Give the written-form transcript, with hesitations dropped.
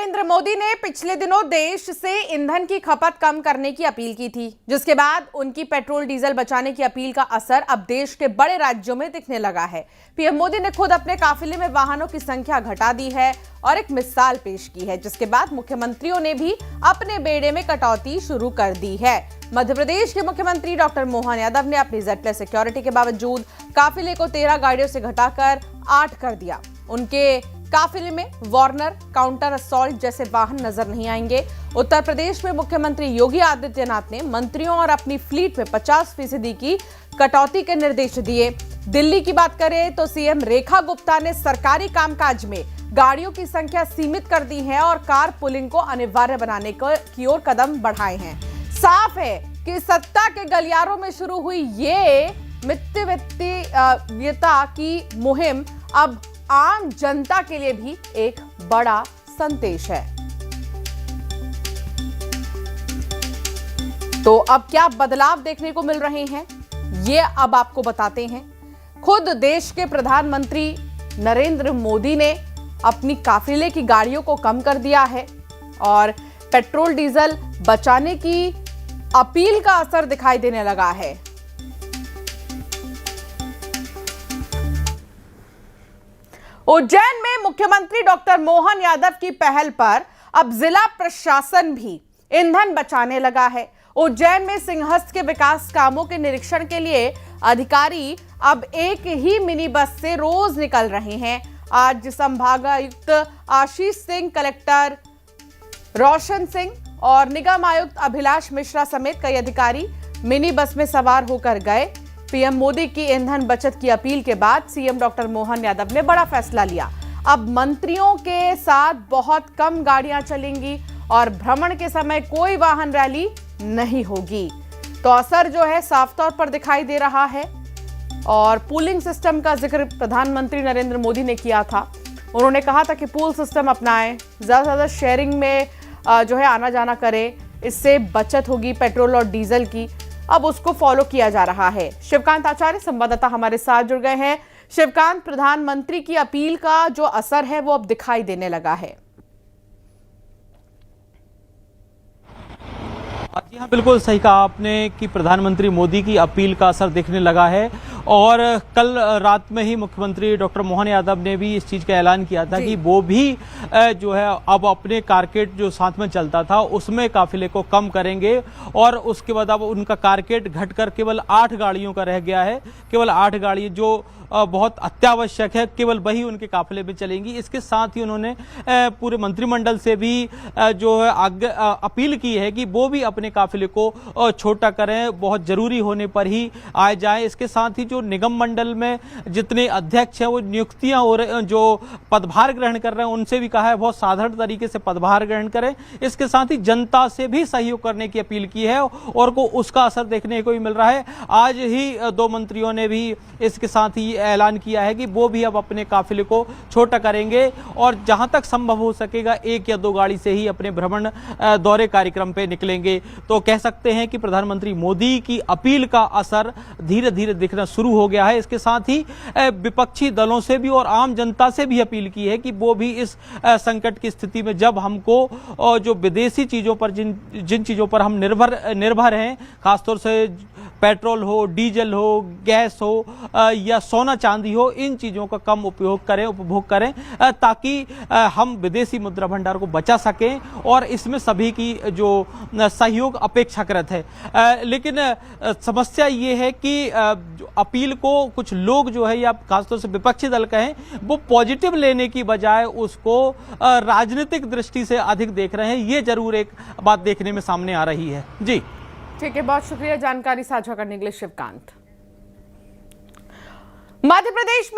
नरेंद्र मोदी ने पिछले दिनों देश से ईंधन की खपत कम करने की अपील की थी, जिसके बाद उनकी पेट्रोल डीजल बचाने की अपील का असर अब देश के बड़े राज्यों में दिखने लगा है। पीएम मोदी ने खुद अपने काफिले में वाहनों की संख्या घटा दी है और एक मिसाल पेश की है, जिसके बाद मुख्यमंत्रियों ने भी अपने बेड़े में कटौती शुरू कर दी है। मध्य प्रदेश के मुख्यमंत्री डॉक्टर मोहन यादव ने अपनी जेड प्लस सिक्योरिटी के बावजूद काफिले को 13 गाड़ियों से घटाकर 8 कर दिया। उनके काफिले में वार्नर, काउंटर असॉल्ट जैसे वाहन नजर नहीं आएंगे। उत्तर प्रदेश में मुख्यमंत्री योगी आदित्यनाथ ने मंत्रियों और अपनी फ्लीट में 50% की कटौती के निर्देश दिए। दिल्ली की बात करें तो सीएम रेखा गुप्ता ने सरकारी कामकाज में गाड़ियों की संख्या सीमित कर दी है और कार पुलिंग को अनिवार्य बनाने की ओर कदम बढ़ाए हैं। साफ है कि सत्ता के गलियारों में शुरू हुई ये मितव्ययिता की मुहिम अब आम जनता के लिए भी एक बड़ा संदेश है। तो अब क्या बदलाव देखने को मिल रहे हैं, ये अब आपको बताते हैं। खुद देश के प्रधानमंत्री नरेंद्र मोदी ने अपनी काफिले की गाड़ियों को कम कर दिया है और पेट्रोल डीजल बचाने की अपील का असर दिखाई देने लगा है। उज्जैन में मुख्यमंत्री डॉक्टर मोहन यादव की पहल पर अब जिला प्रशासन भी ईंधन बचाने लगा है। उज्जैन में सिंहस्थ के विकास कामों के निरीक्षण के लिए अधिकारी अब एक ही मिनी बस से रोज निकल रहे हैं। आज संभागायुक्त आशीष सिंह, कलेक्टर रोशन सिंह और निगम आयुक्त अभिलाष मिश्रा समेत कई अधिकारी मिनी बस में सवार होकर गए। पीएम मोदी की ईंधन बचत की अपील के बाद सीएम डॉक्टर मोहन यादव ने बड़ा फैसला लिया। अब मंत्रियों के साथ बहुत कम गाड़ियां चलेंगी और भ्रमण के समय कोई वाहन रैली नहीं होगी। तो असर जो है साफ तौर पर दिखाई दे रहा है। और पूलिंग सिस्टम का जिक्र प्रधानमंत्री नरेंद्र मोदी ने किया था। उन्होंने कहा था कि पूल सिस्टम अपनाएं, ज्यादा से ज्यादा शेयरिंग में जो है आना जाना करें, इससे बचत होगी पेट्रोल और डीजल की। अब उसको फॉलो किया जा रहा है। शिवकांत आचार्य संवाददाता हमारे साथ जुड़ गए हैं। शिवकांत, प्रधानमंत्री की अपील का जो असर है वो अब दिखाई देने लगा है। जी हाँ, बिल्कुल सही कहा आपने कि प्रधानमंत्री मोदी की अपील का असर दिखने लगा है। और कल रात में ही मुख्यमंत्री डॉक्टर मोहन यादव ने भी इस चीज़ का ऐलान किया था कि वो भी जो है अब अपने कारकेट जो साथ में चलता था उसमें काफिले को कम करेंगे और उसके बाद अब उनका कारकेट घटकर केवल 8 गाड़ियों का रह गया है। केवल 8 गाड़ी जो बहुत अत्यावश्यक है, केवल वही उनके काफिले में चलेंगी। इसके साथ ही उन्होंने पूरे मंत्रिमंडल से भी जो है अपील की है कि वो भी अपने काफिले को छोटा करें, बहुत जरूरी होने पर ही आए जाएं। इसके साथ ही जो निगम मंडल में जितने अध्यक्ष हैं वो नियुक्तियां और जो पदभार ग्रहण कर रहे हैं उनसे भी कहा है बहुत साधारण तरीके से पदभार ग्रहण करें। इसके साथ ही जनता से भी सहयोग करने की अपील की है और को उसका असर देखने को भी मिल रहा है। आज ही 2 मंत्रियों ने भी इसके साथ ही ऐलान किया है कि वो भी अब अपने काफिले को छोटा करेंगे और जहां तक संभव हो सकेगा 1 या 2 गाड़ी से ही अपने भ्रमण दौरे कार्यक्रम पे निकलेंगे। तो कह सकते हैं कि प्रधानमंत्री मोदी की अपील का असर धीरे धीरे दिखना शुरू हो गया है। इसके साथ ही विपक्षी दलों से भी और आम जनता से भी अपील की है कि वो भी इस संकट की स्थिति में जब हमको जो विदेशी चीजों पर जिन चीजों पर हम निर्भर हैं, खासतौर से पेट्रोल हो, डीजल हो, गैस हो या सोना चांदी हो, इन चीजों का कम उपभोग करें ताकि हम विदेशी मुद्रा भंडार को बचा सकें और इसमें सभी की जो सहयोग अपेक्षाकृत है। लेकिन समस्या ये है कि अपील को कुछ लोग जो है या खासतौर से विपक्षी दल कहें वो पॉजिटिव लेने की बजाय उसको राजनीतिक दृष्टि से अधिक देख रहे हैं। ये जरूर एक बात देखने में सामने आ रही है। जी ठीक है, बहुत शुक्रिया जानकारी साझा करने के लिए शिवकांत। मध्य प्रदेश में